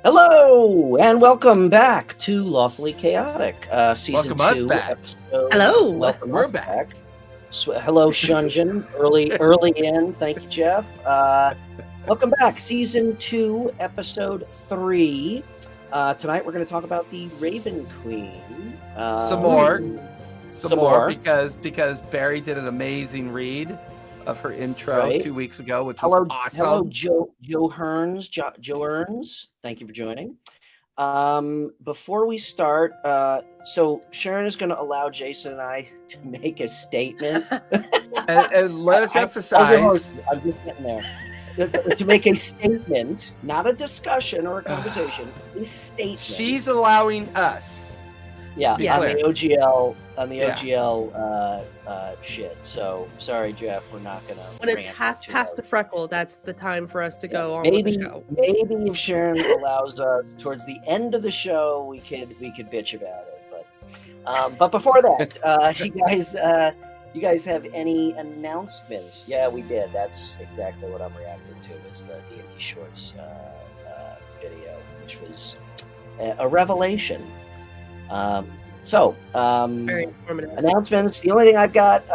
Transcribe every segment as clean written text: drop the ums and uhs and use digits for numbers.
Hello and welcome back to Lawfully Chaotic, season Welcome us 2, back. episode. Hello. Welcome We're us back. Hello, Shunjin. early in. Thank you, Jeff. Welcome back, season 2, episode 3. Tonight we're going to talk about the Raven Queen. Some more because Barry did an amazing read of her intro Right. 2 weeks ago, which was awesome. Hello, Joe Hearns. Joe Earns. Thank you for joining. Before we start, so Sharon is going to allow Jason and I to make a statement. and let us I'm emphasize. I'm just getting there. To make a statement, not a discussion or a conversation, a statement. She's allowing us. Yeah, to be on clear. the OGL, Yeah. shit. So sorry, Jeff, we're not gonna. When it's rant half too past a hard. freckle, that's the time for us to go on Maybe, with the show. maybe if Sharon allows us towards the end of the show, we could bitch about it. But before that, you guys have any announcements? Yeah, we did. That's exactly what I'm reacting to. Is the D&D Shorts video, which was a revelation. Very informative. Announcements. The only thing I've got,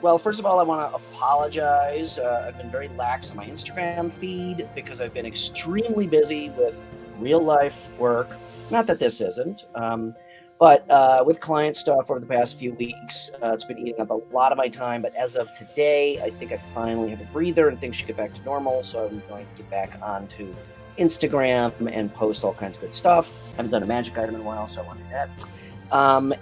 well, first of all, I want to apologize. I've been very lax on my Instagram feed because I've been extremely busy with real life work. Not that this isn't, but with client stuff over the past few weeks, it's been eating up a lot of my time. But as of today, I think I finally have a breather and things should get back to normal. So I'm going to get back onto Instagram and post all kinds of good stuff. I haven't done a magic item in a while, so I want to do that.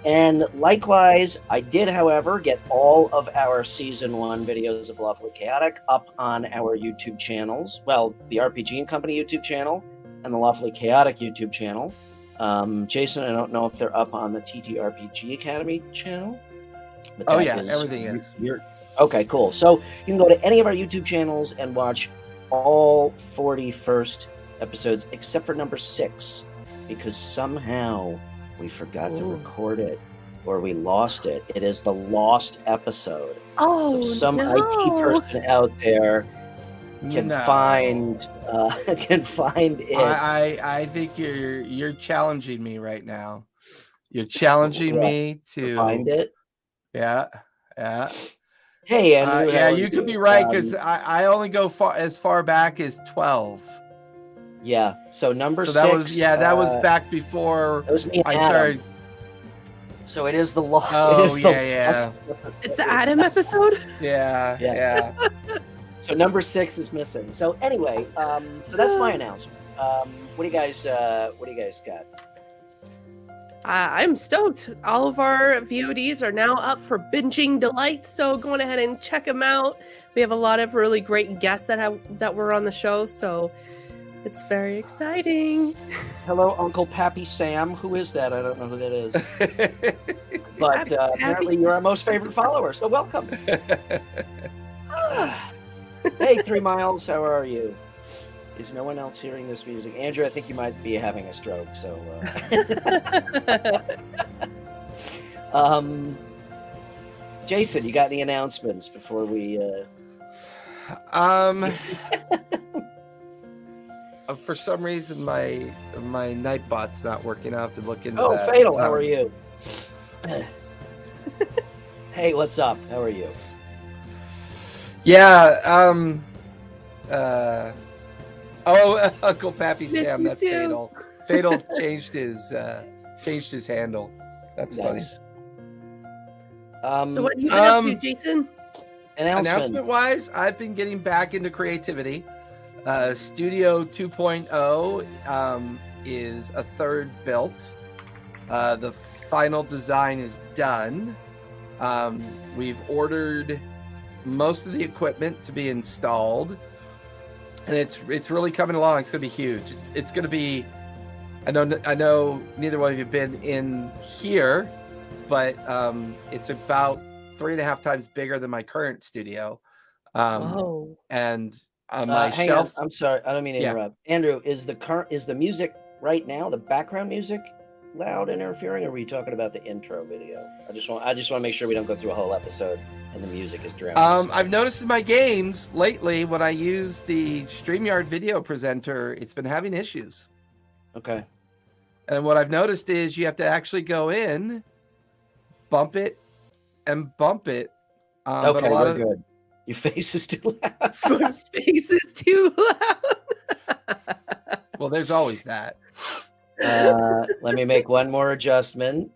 And likewise, I did, however, get all of our season 1 videos of Lawfully Chaotic up on our YouTube channels. Well, the RPG and Company YouTube channel and the Lawfully Chaotic YouTube channel. Jason, I don't know if they're up on the TTRPG Academy channel. But Oh that yeah, everything is. Okay, cool. So you can go to any of our YouTube channels and watch all 41st episodes except for number 6, because somehow we forgot to record it or we lost it. It is the lost episode. Oh, So some no. IT person out there can No. find it. I think you're challenging me right now. You're challenging What? me to Find it. Yeah. Hey, Andrew. Yeah, how are you could be right because I only go as far back as 12. Yeah. So number So 6. that was that was back before That was me. And I Adam. started. So it is the law. Oh, it is the yeah. lost It's the Adam episode. Yeah. So number 6 is missing. So anyway, so that's my announcement. What do you guys got? I'm stoked. All of our VODs are now up for binging delight, so go on ahead and check them out. We have a lot of really great guests that were on the show, so it's very exciting. Hello, Uncle Pappy Sam. Who is that? I don't know who that is. But Pappy. apparently you're our most favorite follower, so welcome. Hey, 3 Miles, how are you? Is no one else hearing this music? Andrew, I think you might be having a stroke, so... Jason, you got any announcements before we... For some reason, my Nightbot's not working. I'll have to look into Oh, that. Fatal, how are you? Hey, what's up? How are you? Yeah. Uncle Pappy Miss Sam. you That's too. Fatal. Fatal changed his handle. That's funny. Nice. So what have you been up to, Jason? Announcement. Wise, I've been getting back into creativity. Studio 2.0 is a third built. The final design is done. We've ordered most of the equipment to be installed, and it's really coming along. It's going to be huge. It's going to be. I know neither one of you have been in here, but it's about 3.5 times bigger than my current studio. Whoa. And my hang shelves. on. I'm sorry. I don't mean to Yeah. interrupt. Andrew, is the music right now, the background music, loud and interfering, or were you talking about the intro video? I just want to make sure we don't go through a whole episode and the music is drowning. I've noticed in my games lately when I use the StreamYard video presenter, it's been having issues. Okay. And what I've noticed is you have to actually go in, bump it, and bump it. Okay, but a lot we're of good. Your face is too loud. My face is too loud. well, there's always that. Let me make one more adjustment.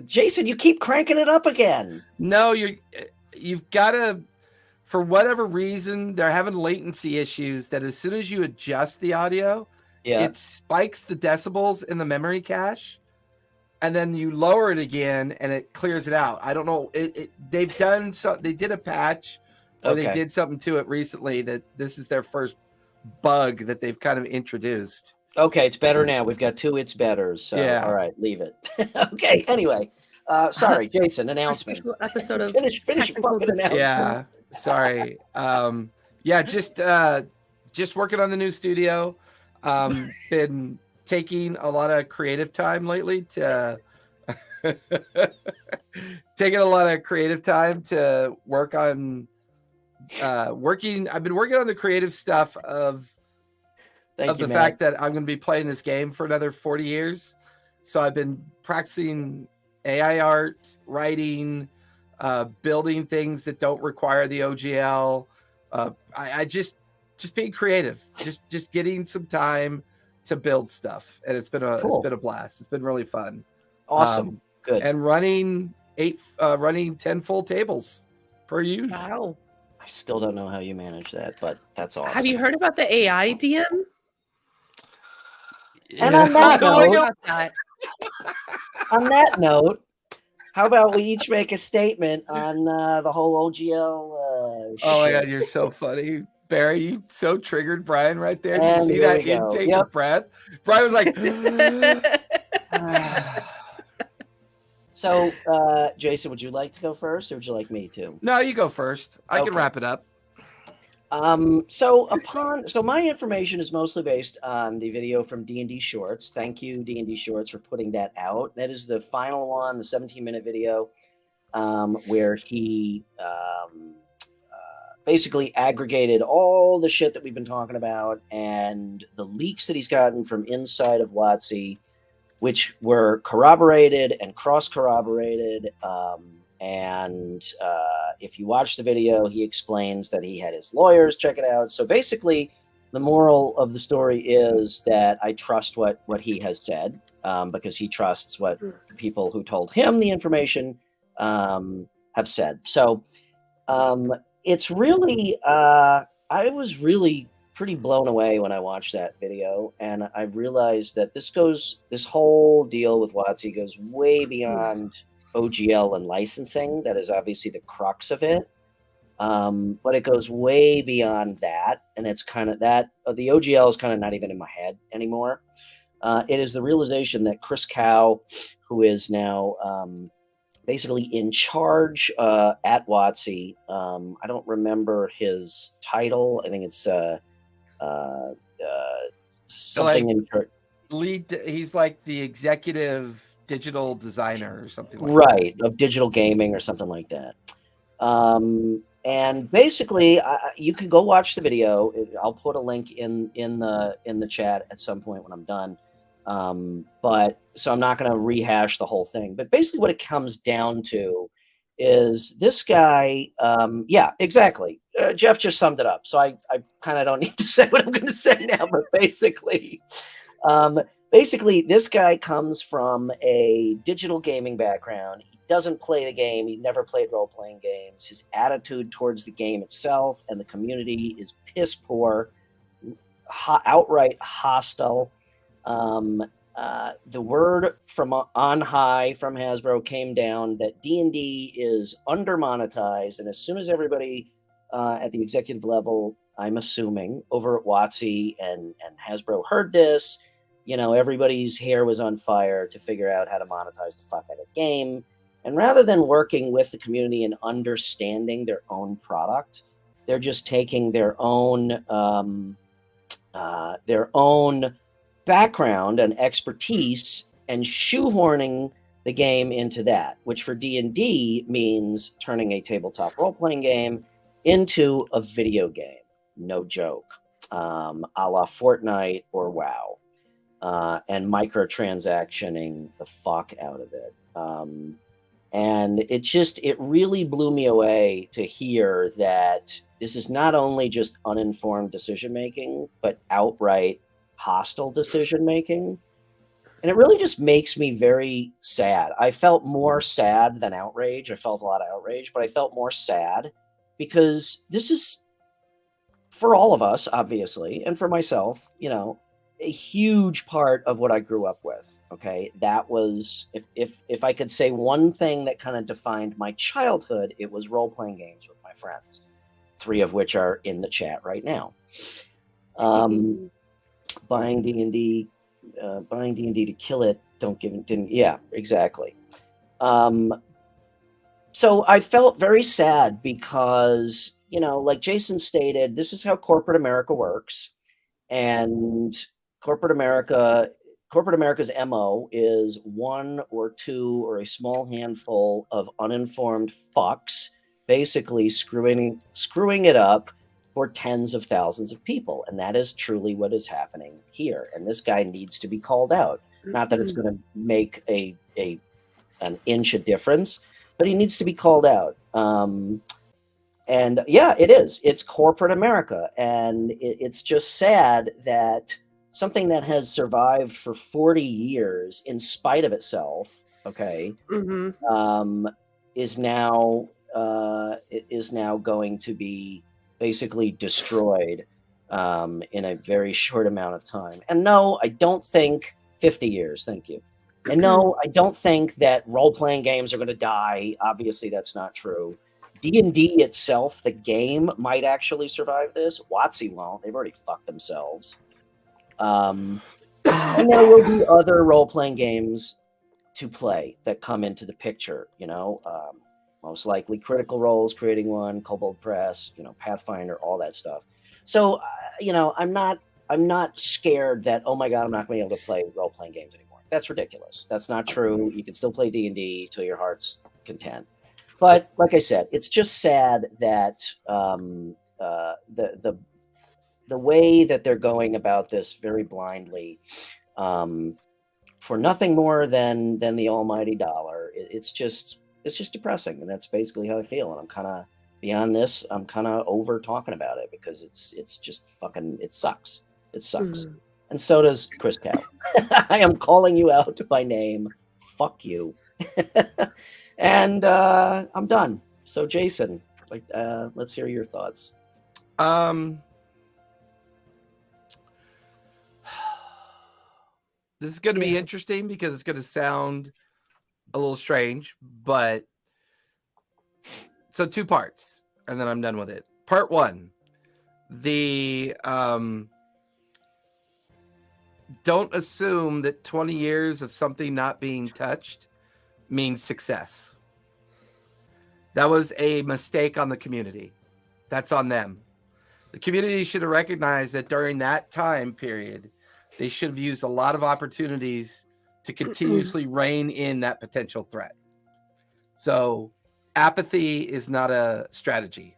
Jason, you keep cranking it up again. No, you've got to, for whatever reason, they're having latency issues that as soon as you adjust the audio, Yeah. it spikes the decibels in the memory cache, and then you lower it again and it clears it out. I don't know. They've done so. They did a patch, or they Okay. did something to it recently that this is their first bug that they've kind of introduced. Okay, it's better now. We've got 2 it's betters. So Yeah. all right, leave it. Okay. Anyway, sorry, Jason. Announcement. Special episode of Finish your technical fucking announcement. Yeah. Sorry. Yeah. Just working on the new studio. Been taking a lot of creative time lately to taking a lot of creative time to work on working. I've been working on the creative stuff of the fact that I'm going to be playing this game for another 40 years. So I've been practicing AI art, writing, building things that don't require the OGL. I just being creative, just getting some time to build stuff, and it's been a blast. It's been really fun. Awesome. Good. And running 10 full tables per use. Wow. I still don't know how you manage that, but that's awesome. Have you heard about the AI DM? And on that note, that. on that note, how about we each make a statement on the whole OGL Oh my shit? God, you're so funny. Barry, you so triggered Brian right there. Did And you see here that we go. intake Yep. of breath? Brian was like, So, Jason, would you like to go first, or would you like me to? no, you go first. I can Okay. wrap it up. So my information is mostly based on the video from D&D Shorts. Thank you, D&D Shorts, for putting that out. That is the final one, the 17-minute video, where he basically aggregated all the shit that we've been talking about and the leaks that he's gotten from inside of WotC, which were corroborated and cross-corroborated. And if you watch the video, he explains that he had his lawyers check it out. So basically, the moral of the story is that I trust what he has said, because he trusts what the people who told him the information have said. So it's really, I was really pretty blown away when I watched that video, and I realized that this whole deal with WotC goes way beyond OGL and licensing. That is obviously the crux of it, but it goes way beyond that, and it's kind of that the OGL is kind of not even in my head anymore. It is the realization that Chris Cow, who is now basically in charge at WotC, I don't remember his title. I think it's something in charge. Lead. He's like the executive digital designer or something like right, of digital gaming or something like that. And basically, you can go watch the video. I'll put a link in the chat at some point when I'm done. But so I'm not going to rehash the whole thing. But basically, what it comes down to is this guy. Yeah, exactly. Jeff just summed it up. So I kind of don't need to say what I'm going to say now. But basically, this guy comes from a digital gaming background. He doesn't play the game. He's never played role-playing games. His attitude towards the game itself and the community is piss poor, outright hostile. The word from on high from Hasbro came down that D&D is under-monetized, and as soon as everybody at the executive level, I'm assuming, over at WotC and Hasbro heard this, everybody's hair was on fire to figure out how to monetize the fuck out of the game. And rather than working with the community and understanding their own product, they're just taking their own background and expertise and shoehorning the game into that, which for D&D means turning a tabletop role-playing game into a video game. No joke. A la Fortnite or WoW. and microtransactioning the fuck out of it. And it really blew me away to hear that this is not only just uninformed decision making, but outright hostile decision making. And it really just makes me very sad. I felt more sad than outrage. I felt a lot of outrage, but I felt more sad because this is, for all of us, obviously, and for myself, a huge part of what I grew up with. Okay, that was, if I could say one thing that kind of defined my childhood, it was role-playing games with my friends, 3 of which are in the chat right now. Buying D&D to kill it, yeah, exactly. So I felt very sad because, like Jason stated, this is how corporate America works, and corporate America's MO is 1 or 2 or a small handful of uninformed fucks basically screwing it up for tens of thousands of people. And that is truly what is happening here. And this guy needs to be called out. Not that it's going to make an inch of difference, but he needs to be called out. And yeah, it is. It's corporate America. And it's just sad that something that has survived for 40 years in spite of itself, okay, is now going to be basically destroyed in a very short amount of time. And no, I don't think 50 years. Thank you. And no, I don't think that role-playing games are going to die. Obviously, that's not true. D&D itself, the game, might actually survive this. WotC won't. They've already fucked themselves. And there will be other role-playing games to play that come into the picture, most likely Critical Role's creating one, Kobold Press, Pathfinder, all that stuff. So, I'm not scared that, oh my God, I'm not going to be able to play role-playing games anymore. That's ridiculous. That's not true. You can still play D&D till your heart's content. But like I said, it's just sad that the way that they're going about this very blindly, for nothing more than the almighty dollar, it's just depressing, and that's basically how I feel. And I'm kind of beyond this. I'm kind of over talking about it because it's just fucking, it sucks. It sucks. And so does Chris Cow. I am calling you out by name. Fuck you. And I'm done. So Jason, let's hear your thoughts. This is going to be interesting because it's going to sound a little strange, but so 2 parts, and then I'm done with it. Part 1, don't assume that 20 years of something not being touched means success. That was a mistake on the community. That's on them. The community should have recognized that during that time period, they should have used a lot of opportunities to continuously rein in that potential threat. So apathy is not a strategy.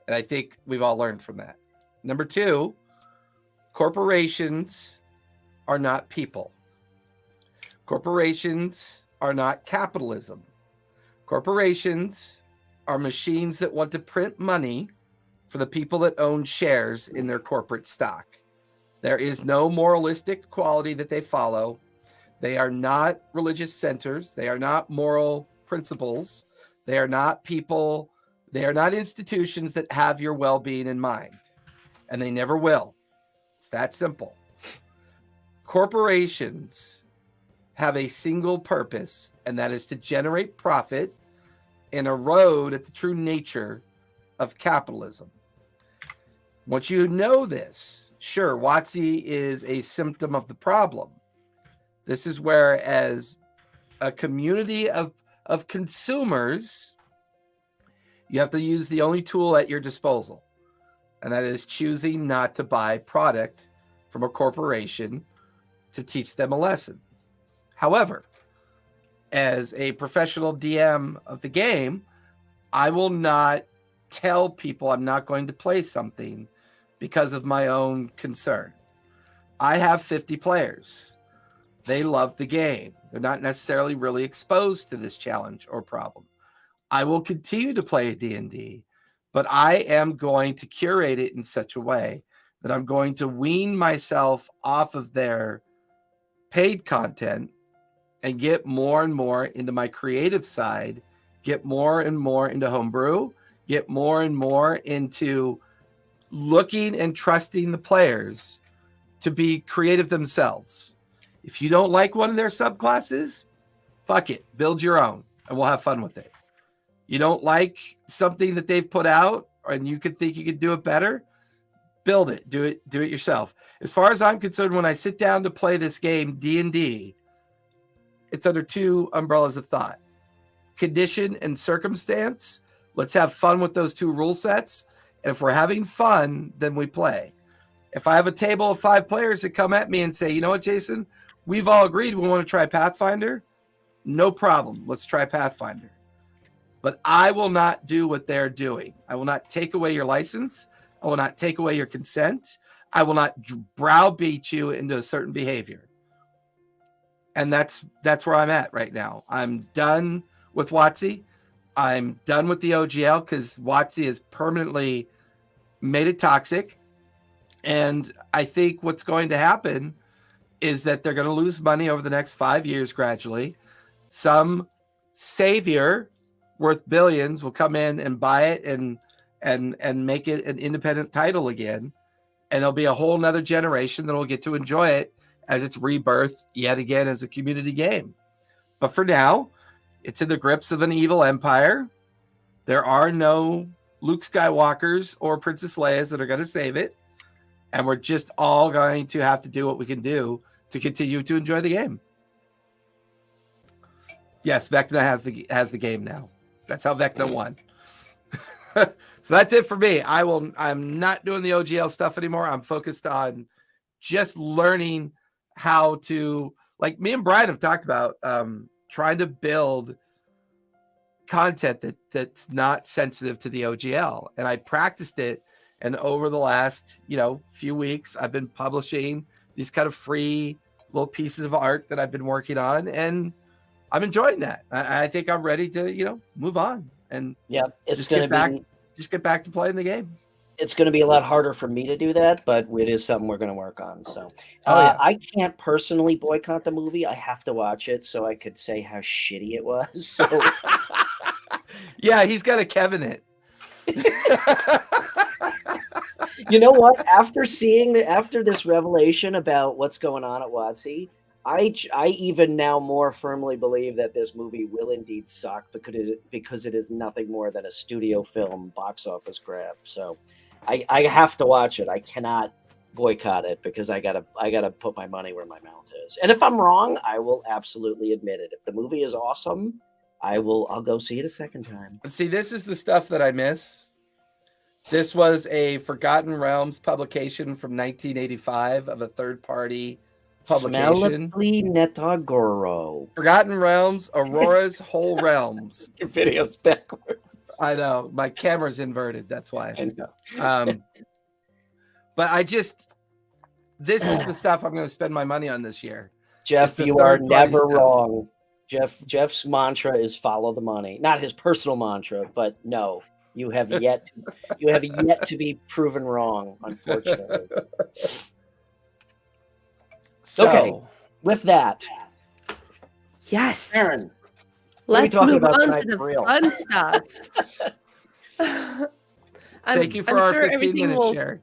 And I think we've all learned from that. Number 2, corporations are not people. Corporations are not capitalism. Corporations are machines that want to print money for the people that own shares in their corporate stock. There is no moralistic quality that they follow. They are not religious centers. They are not moral principles. They are not people. They are not institutions that have your well-being in mind. And they never will. It's that simple. Corporations have a single purpose, and that is to generate profit and erode at the true nature of capitalism. Once you know this, sure, WotC is a symptom of the problem. This is where, as a community of consumers, you have to use the only tool at your disposal, and that is choosing not to buy product from a corporation to teach them a lesson. However, as a professional DM of the game, I will not tell people I'm not going to play something because of my own concern. I have 50 players. They love the game. They're not necessarily really exposed to this challenge or problem. I will continue to play D&D, but I am going to curate it in such a way that I'm going to wean myself off of their paid content and get more and more into my creative side, get more and more into homebrew, get more and more into looking and trusting the players to be creative themselves. If you don't like one of their subclasses, fuck it, build your own and we'll have fun with it. You don't like something that they've put out and you could think you could do it better, build it, do it yourself. As far as I'm concerned, when I sit down to play this game, D&D, it's under two umbrellas of thought: condition and circumstance. Let's have fun with those two rule sets. And if we're having fun, then we play. If I have a table of 5 players that come at me and say, you know what, Jason, we've all agreed we want to try Pathfinder. No problem. Let's try Pathfinder. But I will not do what they're doing. I will not take away your license. I will not take away your consent. I will not browbeat you into a certain behavior. And that's where I'm at right now. I'm done with WotC. I'm done with the OGL because WotC has permanently made it toxic. And I think what's going to happen is that they're going to lose money over the next 5 years gradually. Some savior worth billions will come in and buy it and make it an independent title again. And there'll be a whole nother generation that will get to enjoy it as its rebirth yet again as a community game. But for now, it's in the grips of an evil empire. There are no Luke Skywalkers or Princess Leia's that are going to save it. And we're just all going to have to do what we can do to continue to enjoy the game. Yes, Vecna has the game now. That's how Vecna won. So that's it for me. I'm not doing the OGL stuff anymore. I'm focused on just learning how to, like me and Brian have talked about, trying to build content that's not sensitive to the OGL. And I practiced it. And over the last, few weeks, I've been publishing these kind of free little pieces of art that I've been working on. And I'm enjoying that. I think I'm ready to, move on. And yeah, it's going to just get back to playing the game. It's going to be a lot harder for me to do that, but it is something we're going to work on. So I can't personally boycott the movie. I have to watch it so I could say how shitty it was. So yeah, he's got a Kevin it. You know what? After this revelation about what's going on at WotC, I even now more firmly believe that this movie will indeed suck because it is nothing more than a studio film box office grab. So I have to watch it. I cannot boycott it because I gotta put my money where my mouth is. And if I'm wrong, I will absolutely admit it. If the movie is awesome, I'll go see it a second time. See, this is the stuff that I miss. This was a Forgotten Realms publication from 1985 of a third-party publication. Netagoro. Forgotten Realms, Aurora's Whole Realms. Your video's backwards. I know. My camera's inverted. That's why. I know. But this is the stuff I'm going to spend my money on this year. Jeff, you are never wrong. Jeff's mantra is follow the money. Not his personal mantra, but no. You have yet to be proven wrong, unfortunately. So, okay, with that, yes, Aaron, let's move on to the fun stuff. Thank you for our 15-minute share.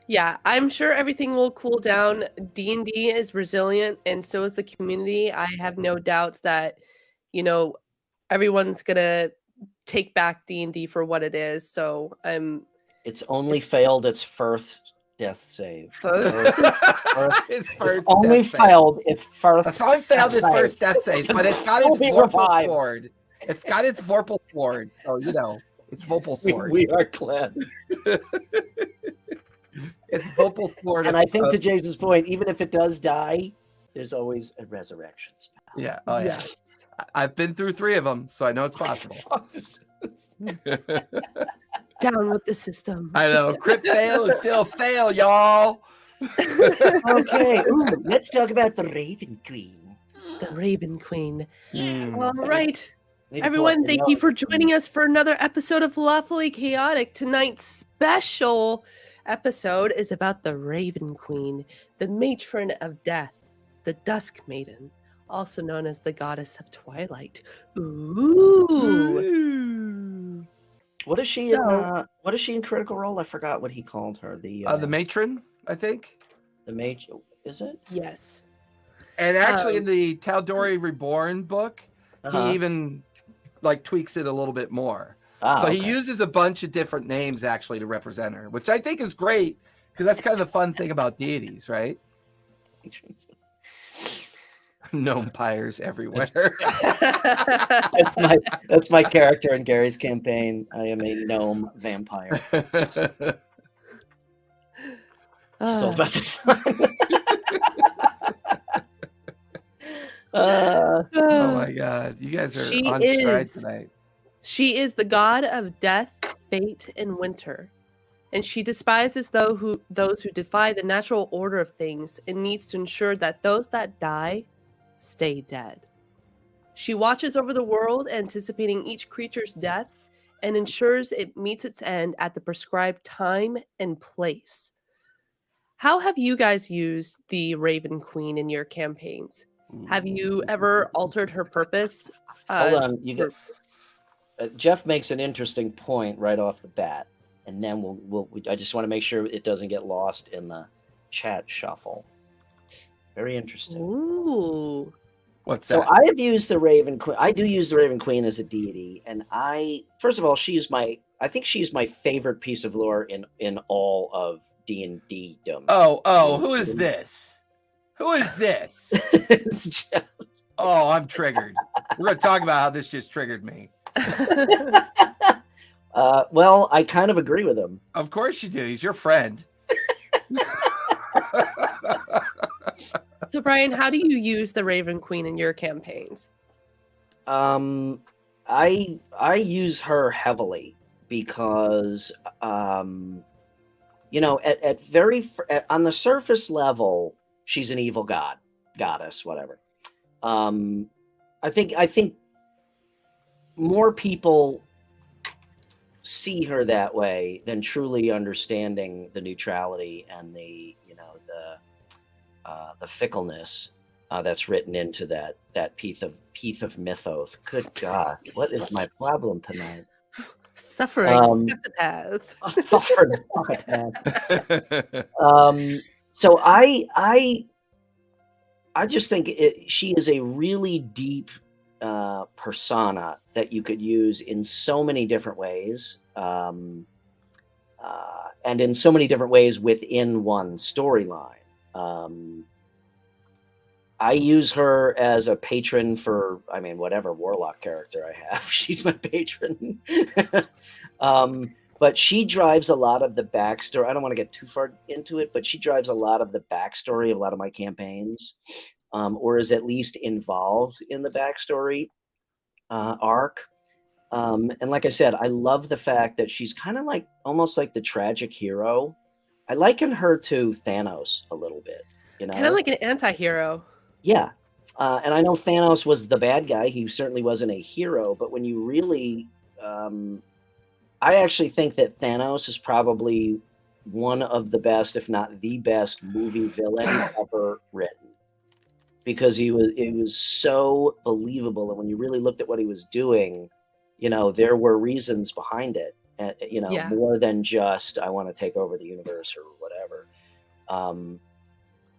Yeah, I'm sure everything will cool down. D&D is resilient, and so is the community. I have no doubts that, everyone's gonna take back D&D for what it is. So it's only failed its first death save. It's only failed its first. It's only failed its first death save, but it's got its vorpal sword. It's got its vorpal sword. So it's vorpal sword. We are cleansed. It's vorpal sword. And I think to Jason's point, even if it does die, there's always a resurrection spell. Yeah. Oh yeah. Yes. I've been through 3 of them, so I know it's possible. Down with the system. I know. Crit fail is still fail, y'all. Okay, let's talk about the Raven Queen. The Raven Queen. Hmm. All right. Need to pull Everyone, up the thank you for notes. joining us for another episode of Lawfully Chaotic. Tonight's special episode is about the Raven Queen, the matron of death, the Dusk Maiden, also known as the goddess of twilight. Ooh. What is she in? What is she in Critical Role? I forgot what he called her. The matron, I think. the mage. Is it? Yes. And actually, in the Tal'Dorei Reborn book, Uh-huh. he even like tweaks it a little bit more. Ah, So okay. he uses a bunch of different names actually to represent her, which I think is great because that's kind of the fun thing about deities, right? Gnome pyres everywhere. That's my character in Gary's campaign. I am a gnome vampire. It's all about the sun. Oh my god, you guys are on stride tonight. She is the god of death, fate, and winter, and she despises those who defy the natural order of things and needs to ensure that those that die stay dead. She watches over the world, anticipating each creature's death, and ensures it meets its end at the prescribed time and place. How have you guys used the Raven Queen in your campaigns? Have you ever altered her purpose? Hold on, Jeff makes an interesting point right off the bat, and then I just want to make sure it doesn't get lost in the chat shuffle. Very interesting. Ooh. What's So that? I have used the Raven Queen. I do use the Raven Queen as a deity, and first of all, I think she's my favorite piece of lore in all of D&D. Who is this? Who is this? It's Jeff. Oh, I'm triggered. We're gonna talk about how this just triggered me. Well, I kind of agree with him. Of course you do. He's your friend. So, Brian, how do you use the Raven Queen in your campaigns? I use her heavily because on the surface level, she's an evil goddess, whatever. I think more people see her that way than truly understanding the neutrality and the fickleness that's written into that piece of mythos. Good God, what is my problem tonight? Suffering psychopath. Suffering psychopath. So I just think she is a really deep persona that you could use in so many different ways, and in so many different ways within one storyline. I use her as a patron for, whatever warlock character I have. She's my patron. But she drives a lot of the backstory. I don't want to get too far into it, but she drives a lot of the backstory of a lot of my campaigns, or is at least involved in the backstory arc. And like I said, I love the fact that she's kind of almost like the tragic hero. I liken her to Thanos a little bit, Kind of like an anti-hero. Yeah. And I know Thanos was the bad guy. He certainly wasn't a hero, but when you really, I actually think that Thanos is probably one of the best, if not the best, movie villain ever written, because it was so believable. And when you really looked at what he was doing, there were reasons behind it, more than just, I want to take over the universe or whatever.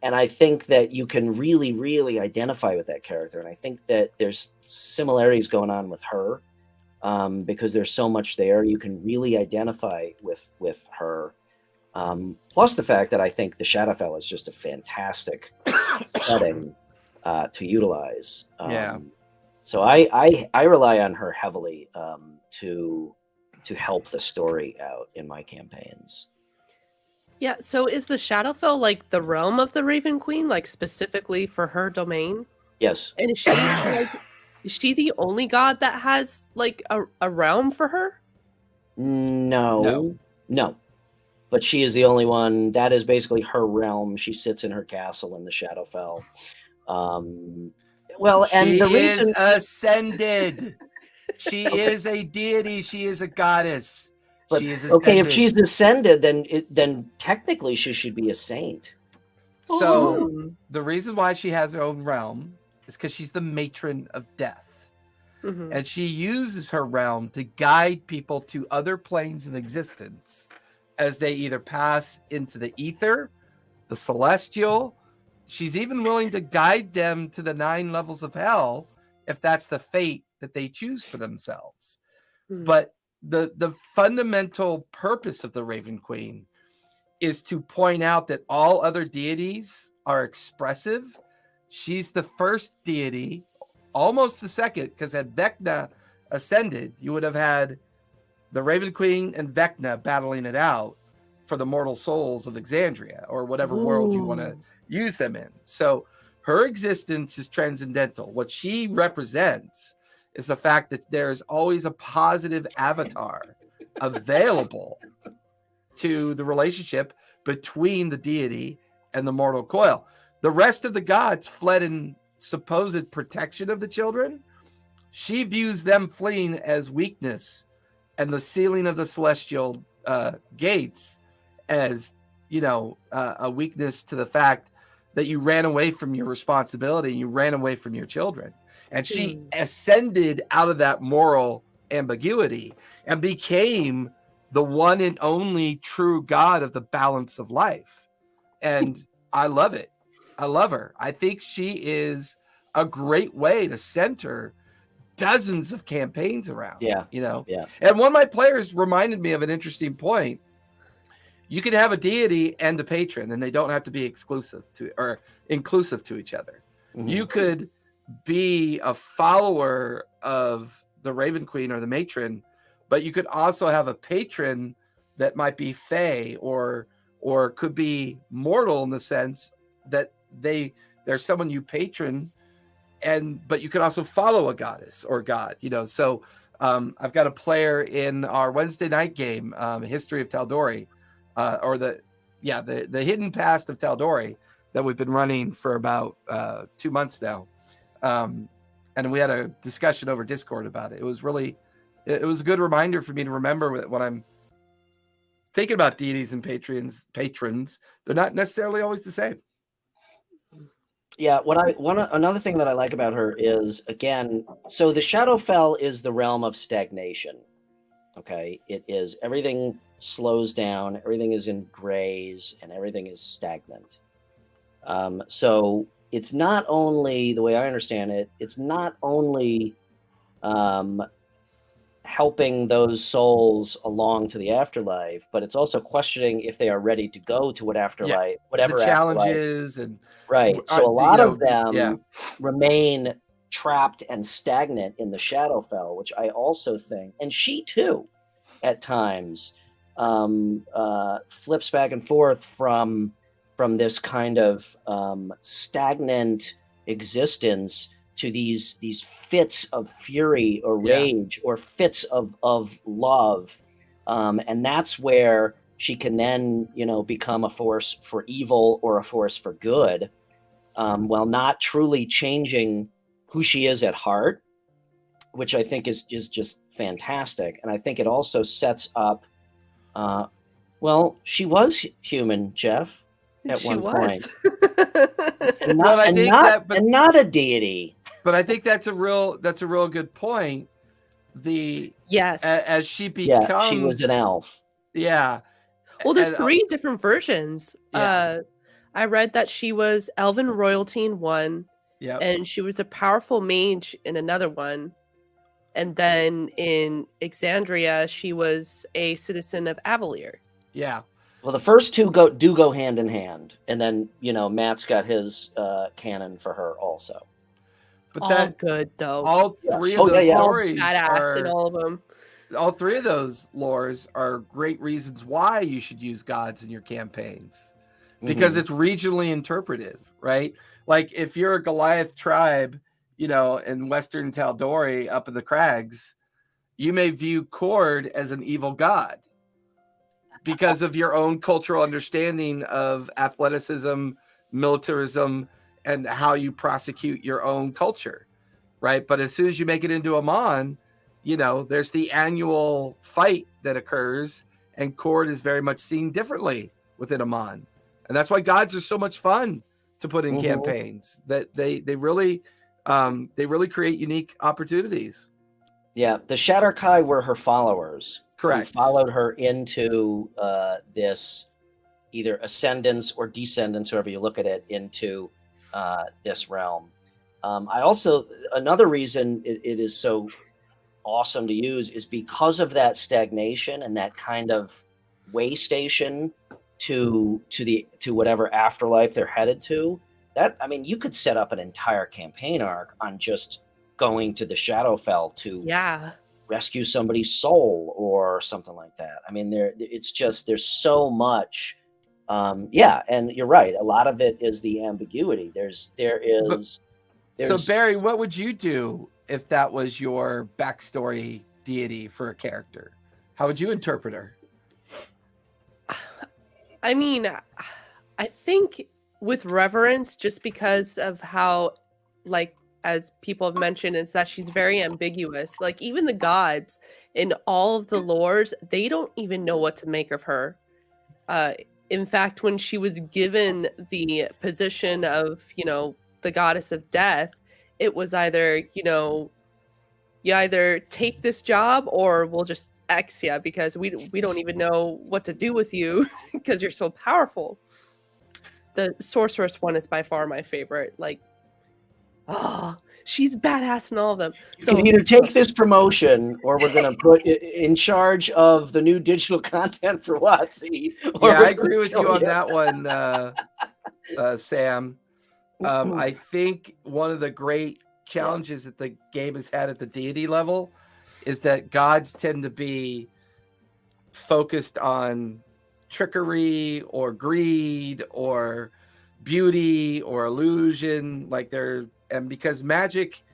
And I think that you can really, really identify with that character. And I think that there's similarities going on with her, because there's so much there. You can really identify with her. Plus the fact that I think the Shadowfell is just a fantastic setting to utilize. So I rely on her heavily to help the story out in my campaigns. Yeah, so is the Shadowfell like the realm of the Raven Queen, like specifically for her domain? Yes. And is she the only god that has like a realm for her? No. but she is the only one. That is basically her realm. She sits in her castle in the Shadowfell. Well, and She the is reason ascended. She Okay. is a deity. She is a goddess. But She is okay, if ascended. she's ascended, then technically she should be a saint. So Hmm. the reason why she has her own realm is because she's the matron of death. Mhm. And she uses her realm to guide people to other planes of existence as they either pass into the ether, the celestial. She's even willing to guide them to the 9 levels of hell if that's the fate that they choose for themselves. Mhm. But the fundamental purpose of the Raven Queen is to point out that all other deities are expressive. She's the first deity, almost the second, because had Vecna ascended, you would have had the Raven Queen and Vecna battling it out for the mortal souls of Exandria or whatever world you want to Ooh. use them in. So her existence is transcendental. What she represents is the fact that there's always a positive avatar available to the relationship between the deity and the mortal coil. The rest of the gods fled in supposed protection of the children. She views them fleeing as weakness and the sealing of the celestial gates as, a weakness to the fact that you ran away from your responsibility, you ran away from your children. And she ascended out of that moral ambiguity and became the one and only true God of the balance of life. And I love it. I love her. I think she is a great way to center dozens of campaigns around. Yeah. And one of my players reminded me of an interesting point. You can have a deity and a patron, and they don't have to be exclusive to or inclusive to each other. Mhm. You could be a follower of the Raven Queen or the matron, but you could also have a patron that might be fey or could be mortal in the sense that there's someone you patron, but you could also follow a goddess or god. So I've got a player in our Wednesday night game, History of Tal'Dorei, or the Hidden Past of Tal'Dorei, that we've been running for about 2 months now. And we had a discussion over Discord about it. It was a good reminder for me to remember when I'm thinking about deities and patrons, they're not necessarily always the same. Yeah, another thing that I like about her is, again, so the Shadowfell is the realm of stagnation. Okay, it is, everything slows down, everything is in grays, and everything is stagnant. So it's not only, the way I understand it, it's not only helping those souls along to the afterlife, but it's also questioning if they are ready to go to whatever the afterlife. challenges and right. So a lot of them remain trapped and stagnant in the Shadowfell, which I also think, and she too, at times, flips back and forth from this kind of stagnant existence to these fits of fury or rage or fits of love, and that's where she can then become a force for evil or a force for good, while not truly changing who she is at heart, which I think is just fantastic. And I think it also sets up, she was human, Jeff, at one point. And not a deity. But I think that's a real good point. As she becomes, she was an elf. Yeah. Well, there's 3 different versions. Yeah. I read that she was elven royalty in one, and she was a powerful mage in another one. And then in Exandria, she was a citizen of Avalier. Yeah. Well, the first 2 do go hand in hand, and then Matt's got his canon for her also. But all good though. All 3 of those stories badass in all of them. All 3 of those lores are great reasons why you should use gods in your campaigns, because it's regionally interpretive, right? Like if you're a Goliath tribe, in Western Tal'Dorei up in the crags, you may view Cord as an evil god. because of your own cultural understanding of athleticism, militarism, and how you prosecute your own culture, right? But as soon as you make it into a Mon, you know, there's the annual fight that occurs, and Cord is very much seen differently within a Mon. And that's why gods are so much fun to put in campaigns, that they really create unique opportunities. Yeah, the Shatterkai were her followers. Correct. Who followed her into this either ascendance or descendants, however you look at it, into this realm. I also, another reason it is so awesome to use is because of that stagnation and that kind of way station to whatever afterlife they're headed to. That, I mean, you could set up an entire campaign arc on just going to the Shadowfell to rescue somebody's soul or something like that. I mean, it's just, there's so much. And you're right. A lot of it is the ambiguity. So Barry, what would you do if that was your backstory deity for a character? How would you interpret her? I mean, I think with reverence, just because of how, like, as people have mentioned, is that she's very ambiguous. Like, even the gods in all of the lores, they don't even know what to make of her. In fact, when she was given the position of, you know, the goddess of death, it was either, you know, you either take this job or we'll just X you, because we don't even know what to do with you because you're so powerful. The sorceress one is by far my favorite. Like, she's badass in all of them. So you can either take this promotion, or we're going to put in charge of the new digital content for WotC. Yeah, I agree with you on that one, Sam. I think one of the great challenges that the game has had at the deity level is that gods tend to be focused on trickery or greed or beauty or illusion, and because magic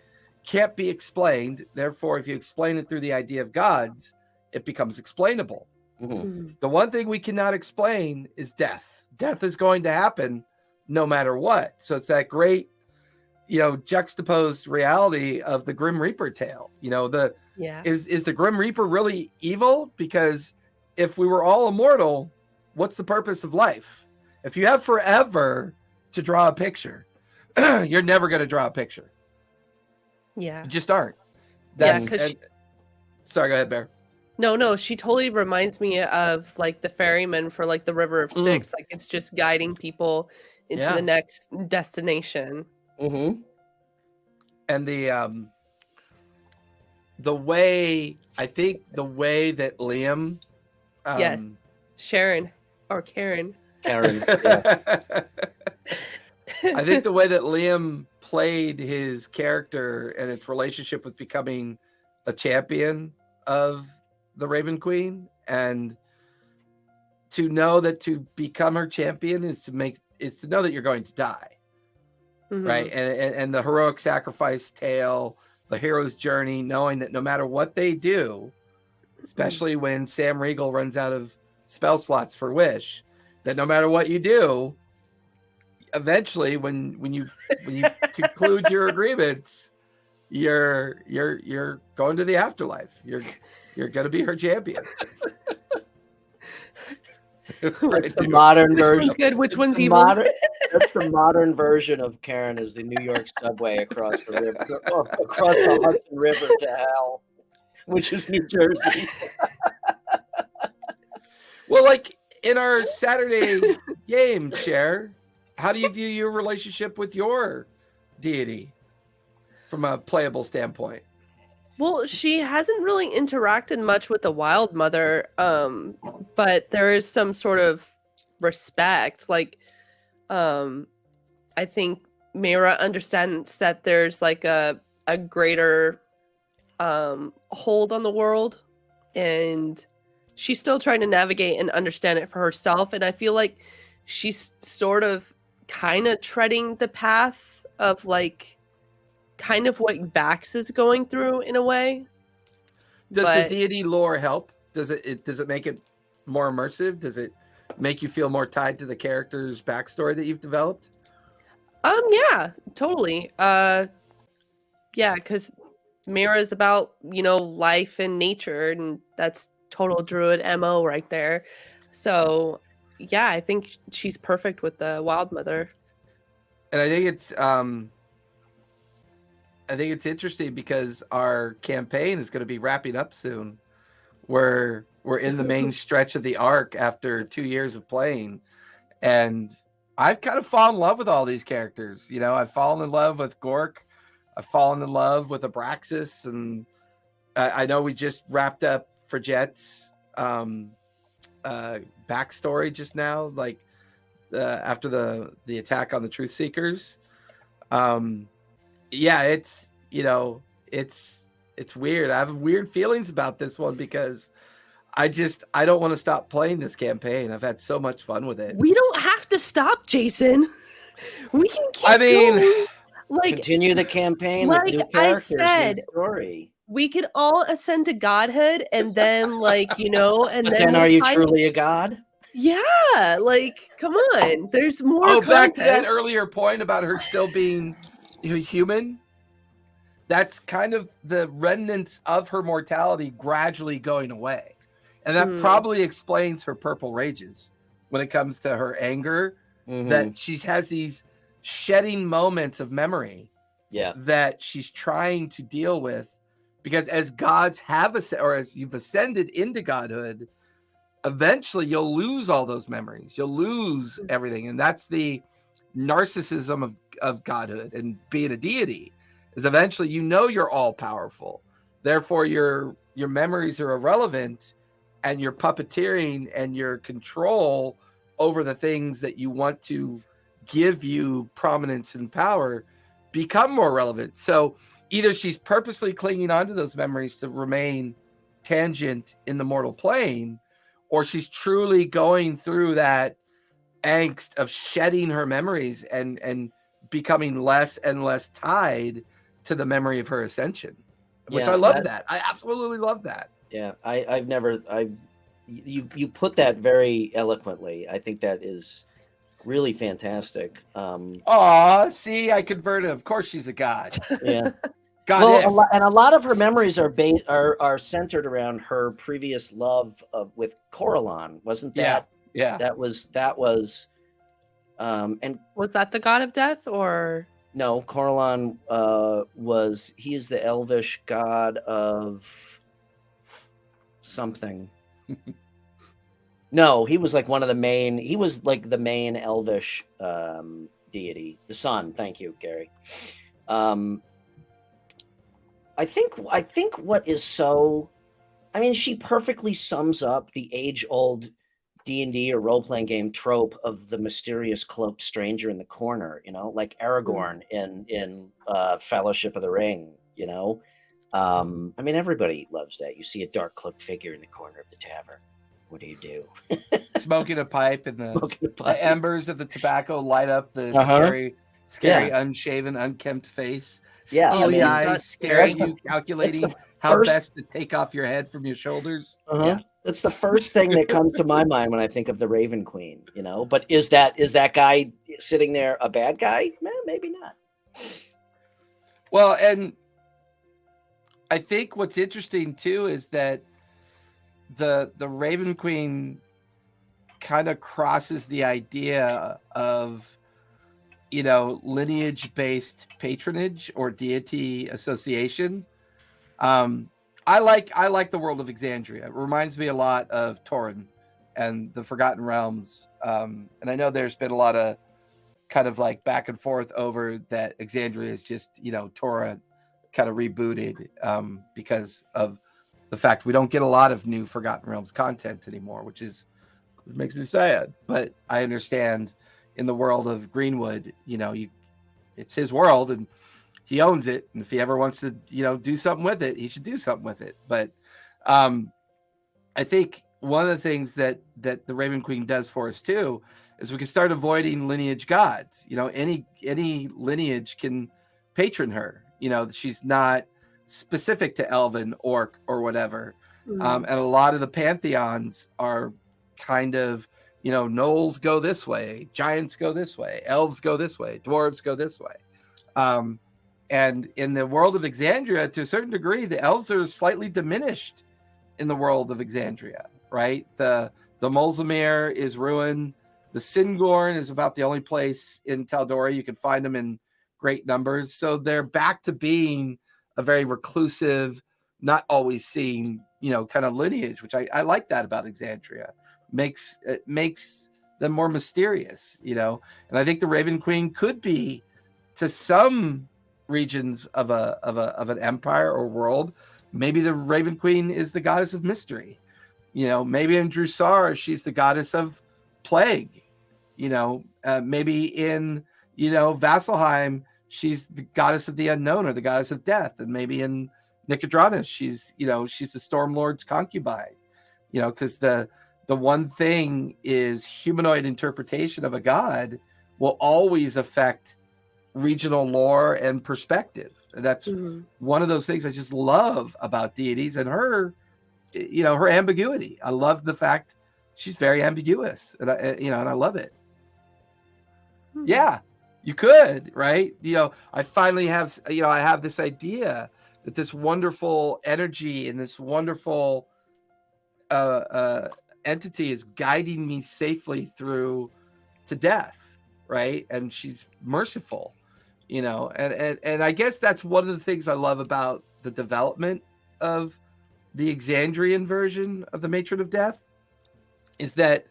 can't be explained, therefore if you explain it through the idea of gods, it becomes explainable. The one thing we cannot explain is death. Death is going to happen no matter what. So it's that great, you know, juxtaposed reality of the Grim Reaper tale. You know, is the Grim Reaper really evil? Because if we were all immortal, what's the purpose of life? If you have forever to draw a picture, you're never going to draw a picture. Yeah. You just aren't. Sorry, go ahead, Bear. No, she totally reminds me of, like, the ferryman for, like, the River of Styx. Like, it's just guiding people into the next destination. And the way that Liam, yes, Sharon or Karen. Yeah. I think the way that Liam played his character and its relationship with becoming a champion of the Raven Queen, and to know that to become her champion is to know that you're going to die. Right. And the heroic sacrifice tale, the hero's journey, knowing that no matter what they do, especially when Sam Riegel runs out of spell slots for Wish, that no matter what you do, eventually when you conclude your agreements, you're going to the afterlife. You're going to be her champion. It's the modern version. Which one's good? Which one's evil? That's the modern version of Karen, is the New York subway across the river, across the Hudson River to hell, which is New Jersey. Well, like in our Saturday game, Cher, how do you view your relationship with your deity from a playable standpoint? Well, she hasn't really interacted much with the Wild Mother, but there is some sort of respect. Like, I think Mira understands that there's like a greater hold on the world, and she's still trying to navigate and understand it for herself. And I feel like she's sort of kind of treading the path of, like, kind of what Vax is going through in a way. Does the deity lore help? Does it make it more immersive? Does it make you feel more tied to the character's backstory that you've developed? Yeah, totally. Yeah, because Mira's about, life and nature, and that's total druid MO right there. So, yeah, I think she's perfect with the Wild Mother. And I think it's interesting because our campaign is going to be wrapping up soon. We're in the main stretch of the arc after 2 years of playing, and I've kind of fallen in love with all these characters. I've fallen in love with Gork. I've fallen in love with Abraxas, and I know we just wrapped up Fridgette's backstory just now, like after the attack on the Truth Seekers. Yeah, it's weird. I have weird feelings about this one because I don't want to stop playing this campaign. I've had so much fun with it. We don't have to stop, Jason. We can keep going. Continue the campaign like with new characters, I said, new story. We could all ascend to godhood, and then and then are you truly a god? Yeah, come on. There's more. Oh, back to that earlier point about her still being human. That's kind of the remnants of her mortality gradually going away. And that probably explains her purple rages when it comes to her anger, that she has these shedding moments of memory that she's trying to deal with, because as gods as you've ascended into godhood, eventually you'll lose all those memories. You'll lose everything. And that's the narcissism of godhood and being a deity, is eventually you're all powerful. Therefore your memories are irrelevant, and your puppeteering and your control over the things that you want to give you prominence and power become more relevant. So either she's purposely clinging onto those memories to remain tangent in the mortal plane, or she's truly going through that angst of shedding her memories and becoming less and less tied to the memory of her ascension, which I love that. I absolutely love that. Yeah, you put that very eloquently. I think that is really fantastic. See, I converted. Of course, she's a god. Yeah, goddess. Well, a lot of her memories are centered around her previous love with Coralon, wasn't that? Yeah. That was. And was that the god of death, or no? Coralon he is the elvish god of something. No, he was like one of the main. He was like the main elvish deity, the sun. Thank you, Gary. I think what is so, she perfectly sums up the age-old D&D or role-playing game trope of the mysterious cloaked stranger in the corner. Like Aragorn in Fellowship of the Ring. Everybody loves that. You see a dark cloaked figure in the corner of the tavern. What do you do? Smoking a pipe, and the embers of the tobacco light up the scary, unshaven, unkempt face. Steely eyes staring at you, calculating how best to take off your head from your shoulders. Yeah. That's the first thing that comes to my mind when I think of the Raven Queen, But is that guy sitting there a bad guy? Maybe not. Well, and I think what's interesting too is that the Raven Queen kind of crosses the idea of lineage-based patronage or deity association. I like the world of Exandria. It reminds me a lot of Tauren and the Forgotten Realms. And I know there's been a lot of kind of like back and forth over that Exandria is just, Torah kind of rebooted because of the fact we don't get a lot of new Forgotten Realms content anymore, which makes me sad. But I understand in the world of Greenwood, it's his world and he owns it. And if he ever wants to, do something with it, he should do something with it. But I think one of the things that the Raven Queen does for us too is we can start avoiding lineage gods. Any lineage can patron her. She's not specific to Elven, Orc, or whatever. And a lot of the pantheons are kind of, gnolls go this way, giants go this way, elves go this way, dwarves go this way. And in the world of Exandria, to a certain degree, the elves are slightly diminished in the world of Exandria, right? The Mulzamir is ruined. The Singorn is about the only place in Tal'Dorei you can find them in great numbers. So they're back to being a very reclusive, not always seen, kind of lineage, which I like that about Exandria. It makes them more mysterious, And I think the Raven Queen could be, to some regions of an empire or world, maybe the Raven Queen is the goddess of mystery. Maybe in Drusar she's the goddess of plague. Maybe in Vasselheim she's the goddess of the unknown or the goddess of death, and maybe in Nicodranus she's the Stormlord's concubine. Because the one thing is humanoid interpretation of a god will always affect regional lore and perspective. That's one of those things I just love about deities and her, her ambiguity. I love the fact she's very ambiguous, and I love it. Yeah, you could, right? I finally have, I have this idea that this wonderful energy and this wonderful entity is guiding me safely through to death, right? And she's merciful, and I guess that's one of the things I love about the development of the Exandrian version of the Matron of Death, is that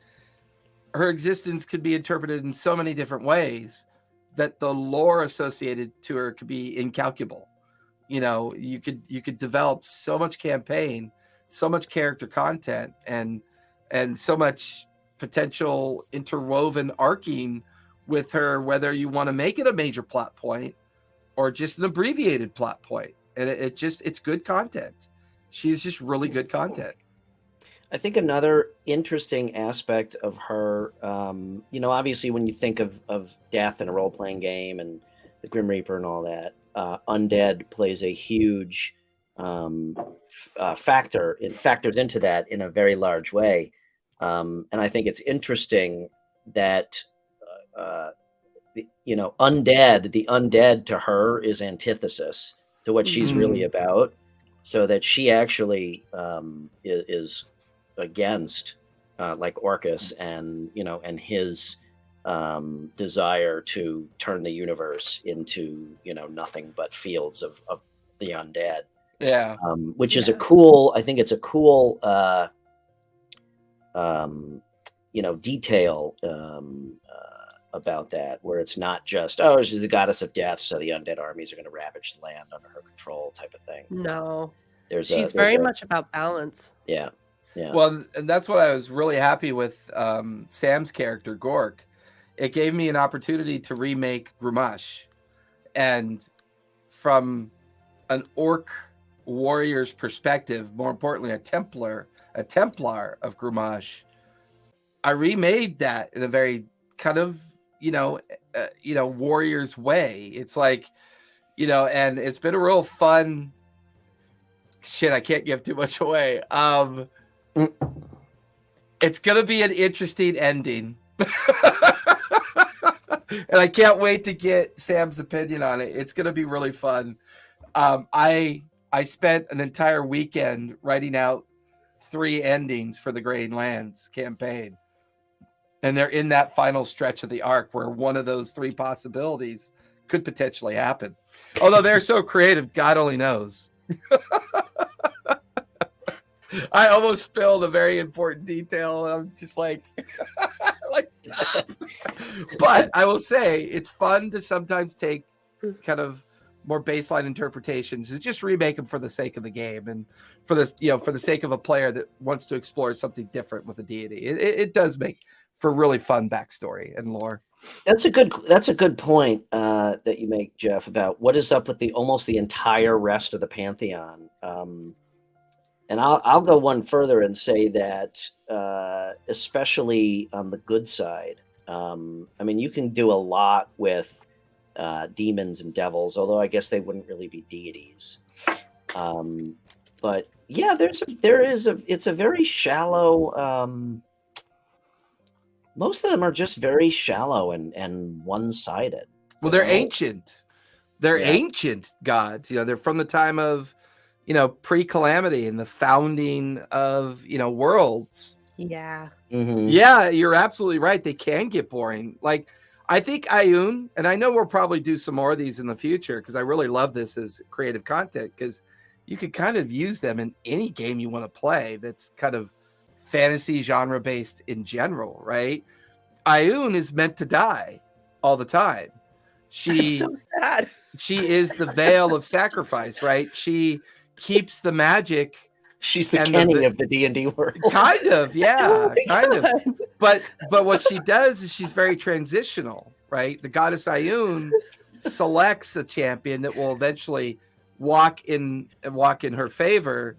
her existence could be interpreted in so many different ways that the lore associated to her could be incalculable. You could develop so much campaign, so much character content, and so much potential interwoven arcing with her, whether you want to make it a major plot point or just an abbreviated plot point. And it's good content. She's just really good content. I think another interesting aspect of her, obviously when you think of death in a role-playing game and the Grim Reaper and all that, undead plays a huge factor. It factors into that in a very large way. And I think it's interesting that, the undead to her is antithesis to what she's really about. So that she actually is against like Orcus and his desire to turn the universe into nothing but fields of the undead. Yeah. Which is I think it's a cool detail about that, where it's not just, she's the goddess of death, so the undead armies are going to ravage the land under her control type of thing. No. She's very much about balance. Yeah. Yeah. Well, and that's what I was really happy with Sam's character, Gork. It gave me an opportunity to remake Grumash. And from an orc warrior's perspective, more importantly, a Templar of Grumash, I remade that in a very kind of, warrior's way. It's like, and it's been a real fun shit. I can't give too much away. It's going to be an interesting ending. And I can't wait to get Sam's opinion on it. It's going to be really fun. I spent an entire weekend writing out 3 endings for the Greying Lands campaign. And they're in that final stretch of the arc where one of those 3 possibilities could potentially happen. Although they're so creative, God only knows. I almost spilled a very important detail, and I'm just like, stop. But I will say it's fun to sometimes take kind of more baseline interpretations and just remake them for the sake of the game and for this, for the sake of a player that wants to explore something different with a deity. It does make for really fun backstory and lore. That's a good point that you make, Jeff, about what is up with almost the entire rest of the Pantheon. And I'll go one further and say that, especially on the good side, you can do a lot with demons and devils, although I guess they wouldn't really be deities. But yeah, it's a very shallow most of them are just very shallow and one-sided. Well, they're Right? ancient. They're Yeah. ancient gods. They're from the time of, pre-calamity and the founding of, worlds. Yeah. Mhm. Yeah, you're absolutely right. They can get boring. Like, I think Ioun, and I know we'll probably do some more of these in the future because I really love this as creative content because you could kind of use them in any game you want to play that's kind of fantasy genre based in general, right? Ioun is meant to die all the time. That's so sad. She is the veil of sacrifice, right? She keeps the magic. She's the And Kenny of the D&D world. Kind of, yeah, Oh my kind of. God. But what she does is she's very transitional, right? The goddess Ioun selects a champion that will eventually walk in her favor,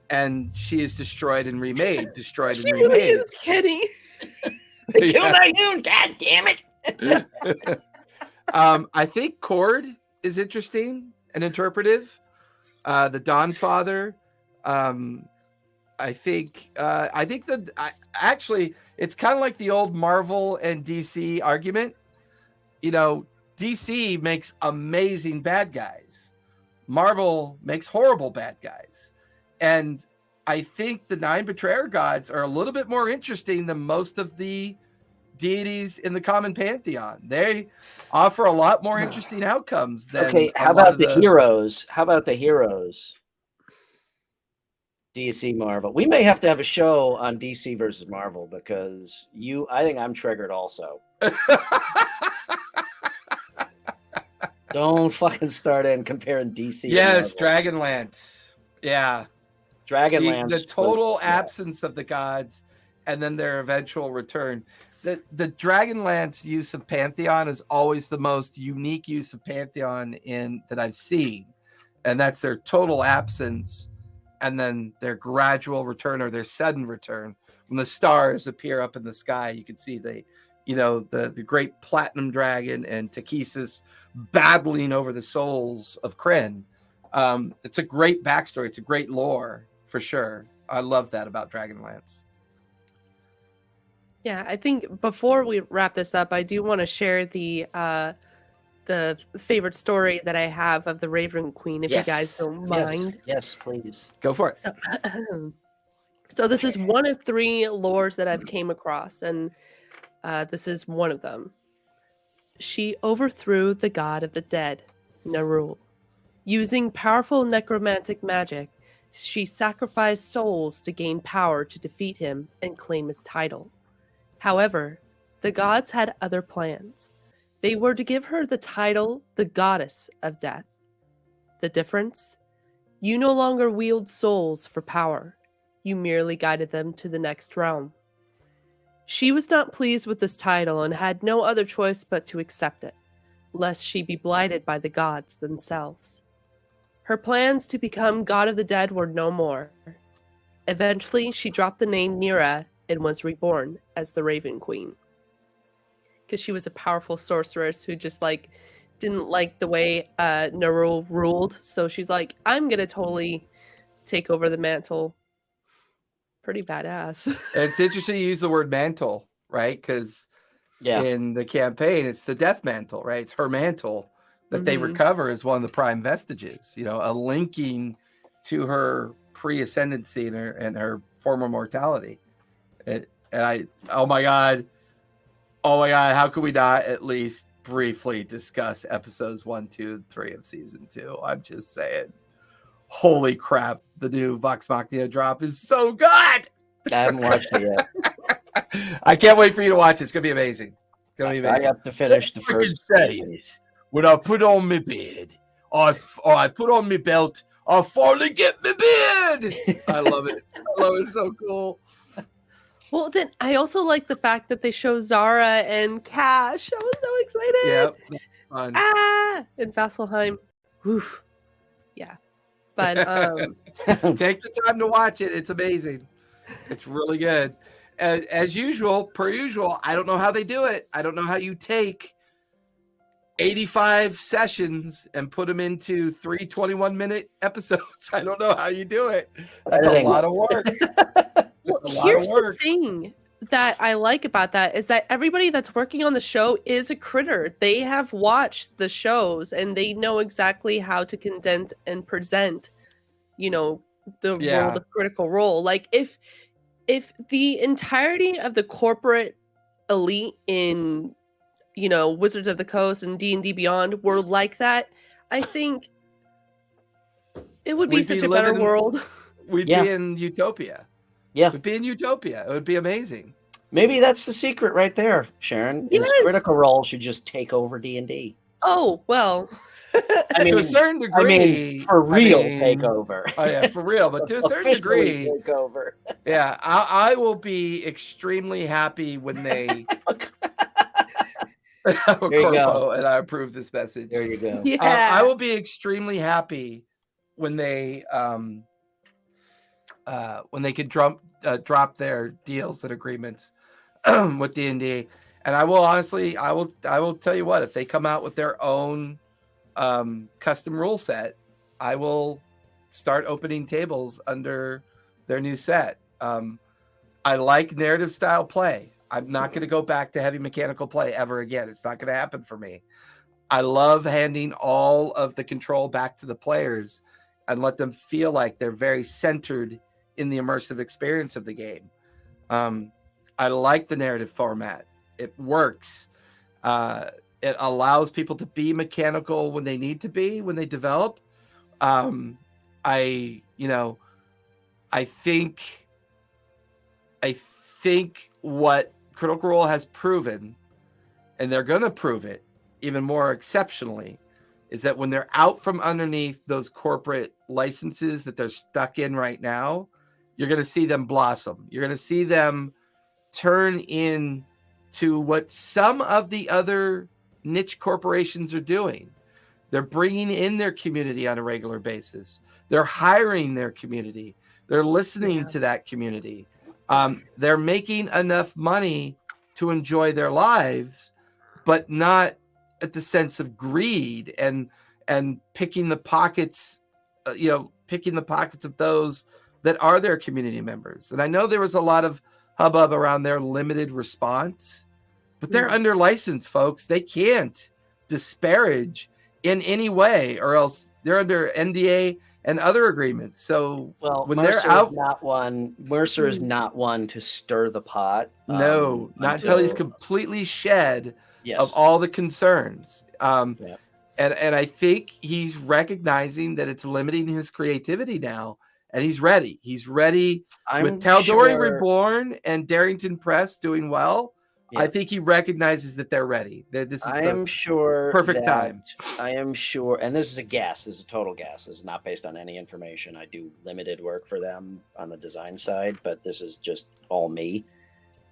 and she is destroyed and remade, destroyed She and really remade. is Kenny. They killed Ioun, god damn it. I think Cord is interesting and interpretive. The Dawn Father. I think that actually it's kind of like the old Marvel and DC argument. DC makes amazing bad guys. Marvel makes horrible bad guys. And I think the 9 betrayer gods are a little bit more interesting than most of the deities in the common pantheon. They offer a lot more interesting outcomes than Okay, how about the heroes? How about the heroes? DC Marvel. We may have to have a show on DC versus Marvel because I think I'm triggered also. Don't fucking start in comparing DC. Yes, to Marvel. Dragonlance. Yeah. Dragonlance. The total absence of the gods and then their eventual return. The Dragonlance use of Pantheon is always the most unique use of Pantheon that I've seen. And that's their total absence and then their gradual return or their sudden return. When the stars appear up in the sky, you can see the great platinum dragon and Takesis battling over the souls of Kryn. It's a great backstory. It's a great lore for sure. I love that about Dragonlance. Yeah, I think before we wrap this up, I do want to share the favorite story that I have of the Raven Queen, if you guys don't mind. Yes, please. Go for it. So this is one of 3 lores that I've came across, and this is one of them. She overthrew the god of the dead, Nerul. Using powerful necromantic magic, she sacrificed souls to gain power to defeat him and claim his title. However, the gods had other plans. They were to give her the title, the Goddess of Death. The difference? You no longer wield souls for power. You merely guided them to the next realm. She was not pleased with this title and had no other choice but to accept it, lest she be blighted by the gods themselves. Her plans to become God of the Dead were no more. Eventually, she dropped the name Nira and was reborn as the Raven Queen. Because she was a powerful sorceress who just didn't like the way Nerul ruled, so she's like, I'm gonna totally take over the mantle. Pretty badass. It's interesting you use the word mantle, right? Because in the campaign, it's the death mantle, right? It's her mantle that they recover as one of the prime vestiges, a linking to her pre-ascendancy and her former mortality. Oh my God, how could we not at least briefly discuss episodes 1, 2, 3 of season 2? I'm just saying, holy crap, the new Vox Machina drop is so good. I haven't watched it yet. I can't wait for you to watch it. It's gonna be amazing. It's gonna be amazing. I have to finish the first season. When I put on my beard, I put on my belt, I finally get my beard. I love it. I love it. So cool. Well, then I also like the fact that they show Zara and Cash. I was so excited. Yep. Fun. In Vasselheim. Oof. Yeah. But take the time to watch it. It's amazing. It's really good. As usual, per usual, I don't know how they do it. I don't know how you take 85 sessions and put them into 3 21-minute episodes. I don't know how you do it. That's a lot of work. Well, here's the thing. that I like about that is that everybody that's working on the show is a critter. They have watched the shows and they know exactly how to condense and present, the world of Critical Role. Like if the entirety of the corporate elite in Wizards of the Coast and D&D Beyond were like that, I think it would be such a better world. We'd be in Utopia. Yeah. We'd be in Utopia. It would be amazing. Maybe that's the secret right there, Sharon. Yes. Is Critical Role should just take over D&D. Oh, well. I mean, to a certain degree. For real takeover. Oh, yeah, for real. But to a certain degree. Takeover. Yeah, I will be extremely happy when they. There you go. And I approve this message. There you go. Yeah. I will be extremely happy when they could drop their deals and agreements with D&D. And I will honestly, I will tell you what, if they come out with their own custom rule set, I will start opening tables under their new set. I like narrative style play. I'm not going to go back to heavy mechanical play ever again. It's not going to happen for me. I love handing all of the control back to the players and let them feel like they're very centered in the immersive experience of the game. I like the narrative format. It works. It allows people to be mechanical when they need to be, when they develop. I think what Critical Role has proven, and they're going to prove it even more exceptionally, is that when they're out from underneath those corporate licenses that they're stuck in right now, you're going to see them blossom. You're going to see them turn into what some of the other niche corporations are doing. They're bringing in their community on a regular basis. They're hiring their community. They're listening to that community. They're making enough money to enjoy their lives, but not at the sense of greed and picking the pockets, picking the pockets of those that are their community members. And I know there was a lot of hubbub around their limited response, but they're under license, folks. They can't disparage in any way, or else they're under NDA and other agreements. So when Mercer they're out, Mercer is not one to stir the pot. No, not until he's completely shed of all the concerns. And I think he's recognizing that it's limiting his creativity now, and he's ready. He's ready with Tal'Dorei Reborn and Darrington Press doing well. I think he recognizes that they're ready. That this is perfect time. I am sure, and this is a guess. This is a total guess. This is not based on any information. I do limited work for them on the design side, but this is just all me.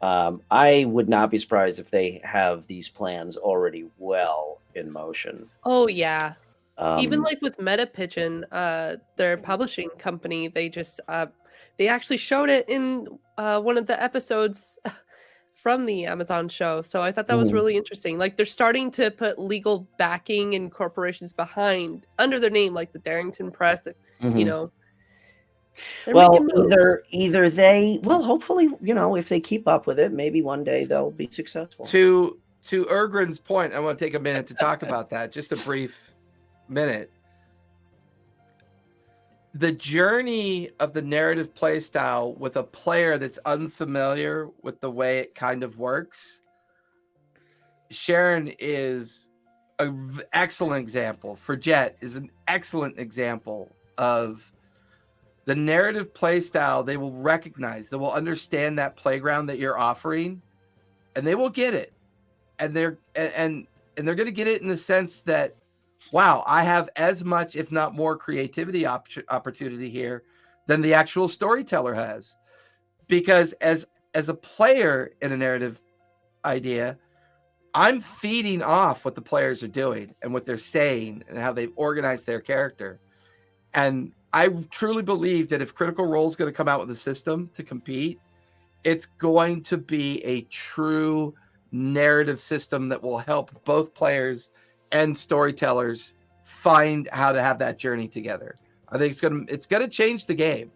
I would not be surprised if they have these plans already well in motion. Oh yeah. Even like with Meta Pigeon, their publishing company, they actually showed it in one of the episodes from the Amazon show. So I thought that was really interesting. Like they're starting to put legal backing and corporations behind under their name, like the Darrington Press, either they, hopefully, if they keep up with it, maybe one day they'll be successful. To Ergrin's point, I want to take a minute to talk about that. Just a brief minute. The journey of the narrative playstyle with a player that's unfamiliar with the way it kind of works, Sharon is an excellent example. Jet is an excellent example of the narrative playstyle. They will recognize, they will understand that playground that you're offering, and they will get it. And they're going to get it in the sense that, wow, I have as much, if not more, creativity opportunity here than the actual storyteller has. Because as a player in a narrative idea, I'm feeding off what the players are doing and what they're saying and how they've organized their character. And I truly believe that if Critical Role is going to come out with a system to compete, it's going to be a true narrative system that will help both players and storytellers find how to have that journey together. I think it's going to change the game.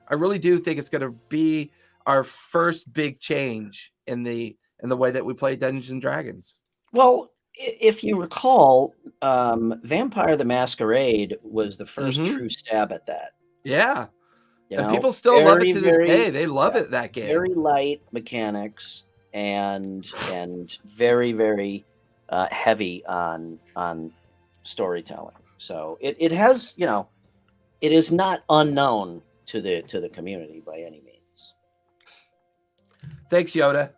I really do think it's going to be our first big change in the way that we play Dungeons and Dragons. Well, if you recall, Vampire the Masquerade was the first true stab at that. Yeah. You And know, people still love it to this day. They love it, that game. Very light mechanics and very, very heavy on storytelling. So it has, you know, it is not unknown to the community by any means. Thanks, Yoda.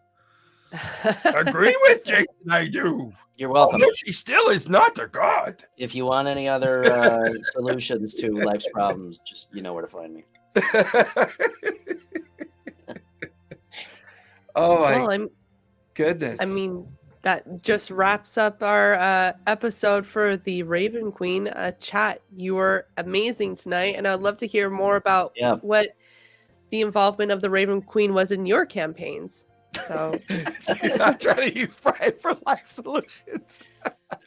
Agree with Jason, I do. You're welcome. Although she still is not a god. If you want any other solutions to life's problems, just you know where to find me. Oh my Well, goodness. I mean, that just wraps up our episode for the Raven Queen chat. You were amazing tonight, and I'd love to hear more about what the involvement of the Raven Queen was in your campaigns. So you're not trying to use Brian for life solutions.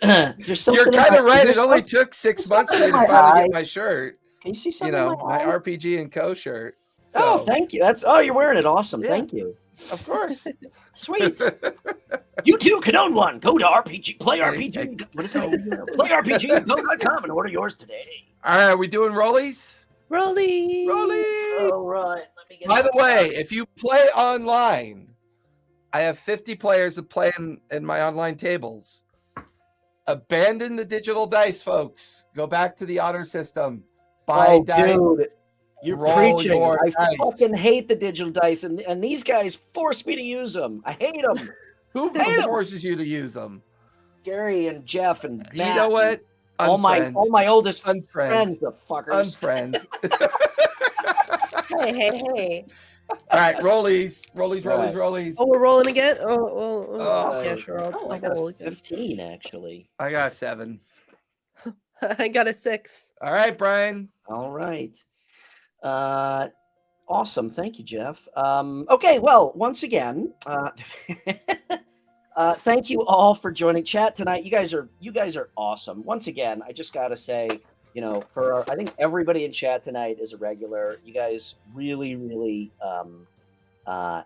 You're kind of right. It only took 6 months for me to finally get my shirt. Can you see something? My RPG and Co shirt. So. Oh, thank you. You're wearing it. Awesome. Yeah. Thank you. Of course. Sweet. You too can own one. Go to RPG. Play RPG. What is it? PlayRPG.com and order yours today. All right. Are we doing rollies? Rolly. All right. Let me get By the way, if you play online, I have 50 players that play in my online tables. Abandon the digital dice, folks. Go back to the honor system. Buy dice. Dude, you're preaching. I fucking hate the digital dice, and these guys force me to use them. I hate them. Who forces you to use them? Gary and Jeff and Matt. You know what? All my oldest friends, the fuckers. Unfriend. Hey. All right, rollies. Oh, we're rolling again? Yeah, sure. I got a 15, actually. I got a 7. I got a 6. All right, Brian. All right. Awesome. Thank you, Jeff. Okay, well, once again, thank you all for joining chat tonight. You guys are awesome. Once again, I just got to say, you know, I think everybody in chat tonight is a regular. You guys really, really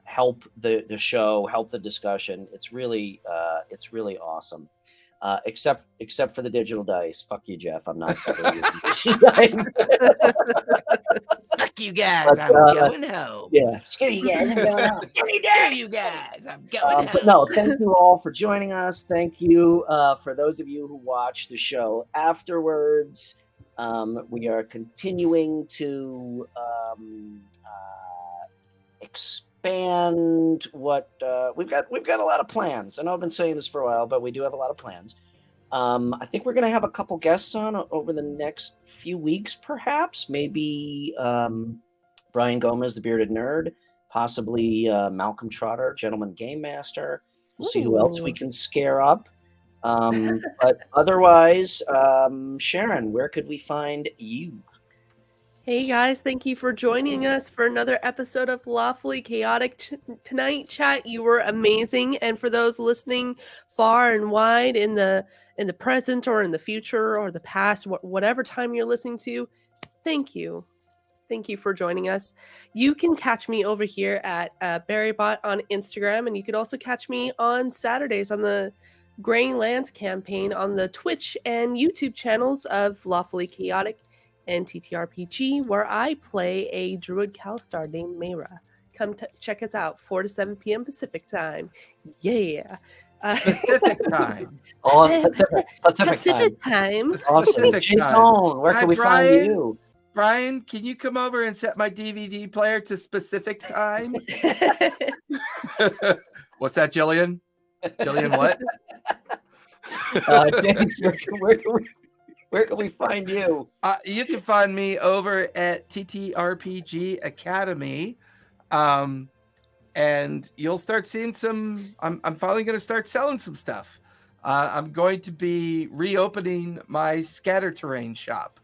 help the show, help the discussion. It's really awesome. Except for the digital dice. Fuck you, Jeff. I'm not using digital dice. Fuck you guys. I'm going home. Yeah. Screw you guys. I'm going home. Screw you guys. I'm going home. But no, thank you all for joining us. Thank you for those of you who watch the show afterwards. We are continuing to expand what we've got a lot of plans. I know I've been saying this for a while, but we do have a lot of plans. I think we're going to have a couple guests on over the next few weeks, perhaps. Maybe Brian Gomez, the Bearded Nerd, possibly Malcolm Trotter, Gentleman Game Master. We'll see who else we can scare up. But otherwise, Sharon, where could we find you? Hey guys, thank you for joining us for another episode of Lawfully Chaotic tonight. Chat, you were amazing, and for those listening far and wide in the present or in the future or the past, whatever time you're listening to, thank you. Thank you for joining us. You can catch me over here at Barrybot on Instagram, and you could also catch me on Saturdays on the Graying Lands campaign on the Twitch and YouTube channels of Lawfully Chaotic and TTRPG, where I play a Druid Calstar named Mayra. Come check us out, 4 to 7 p.m. Pacific time. Yeah. Pacific time. Pacific time. Awesome. Jason, where can we find you? Brian, can you come over and set my DVD player to specific time? What's that, Jillian? Jillian, what? James, where can we find you? You can find me over at TTRPG Academy. And you'll start seeing some. I'm finally going to start selling some stuff. I'm going to be reopening my scatter terrain shop.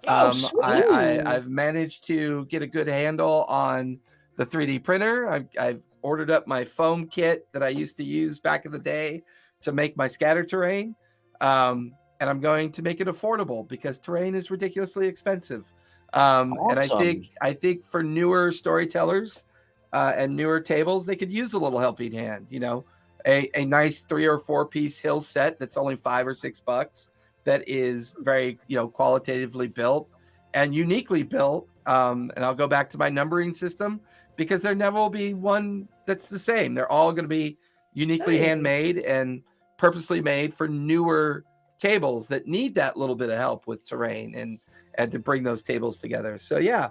I've managed to get a good handle on the 3D printer. I've ordered up my foam kit that I used to use back in the day to make my scatter terrain. And I'm going to make it affordable because terrain is ridiculously expensive. Awesome. And I think for newer storytellers, and newer tables, they could use a little helping hand. You know, a nice 3 or 4 piece hill set that's only $5 or $6 that is very, you know, qualitatively built and uniquely built. And I'll go back to my numbering system because there never will be one that's the same. They're all going to be uniquely handmade and purposely made for newer tables that need that little bit of help with terrain and to bring those tables together. So yeah.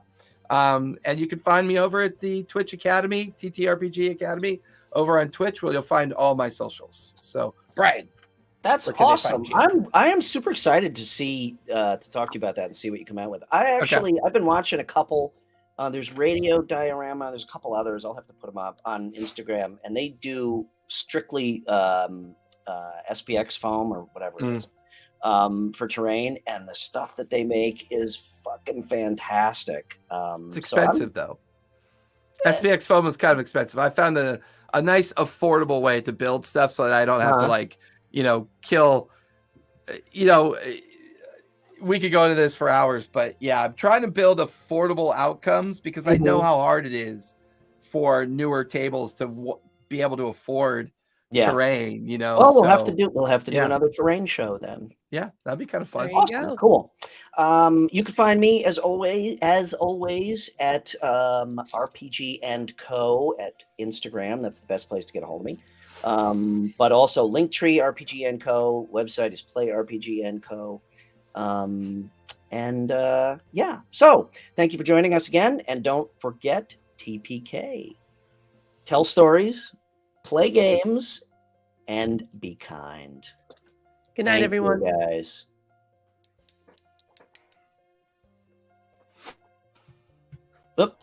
And you can find me over at the Twitch Academy, TTRPG Academy, over on Twitch, where you'll find all my socials. So Brian, that's awesome. I am super excited to see to talk to you about that and see what you come out with. I've been watching a couple. There's Radio Diorama. There's a couple others. I'll have to put them up on Instagram, and they do strictly SPX foam or whatever it is for terrain, and the stuff that they make is fucking fantastic. It's expensive though. SPX foam is kind of expensive. I found a nice affordable way to build stuff so that I don't have to like, you know, kill, you know, we could go into this for hours, but yeah, I'm trying to build affordable outcomes because I know how hard it is for newer tables to be able to afford terrain, you know. Well, we'll have to do another terrain show then. Yeah, that'd be kind of fun. Awesome. Cool. You can find me as always at RPG and Co at Instagram. That's the best place to get a hold of me. But also Linktree RPG and Co. Website is Play RPG and Co. So thank you for joining us again, and don't forget TPK. Tell stories, play games, and be kind. Good night, everyone. You guys. Oop.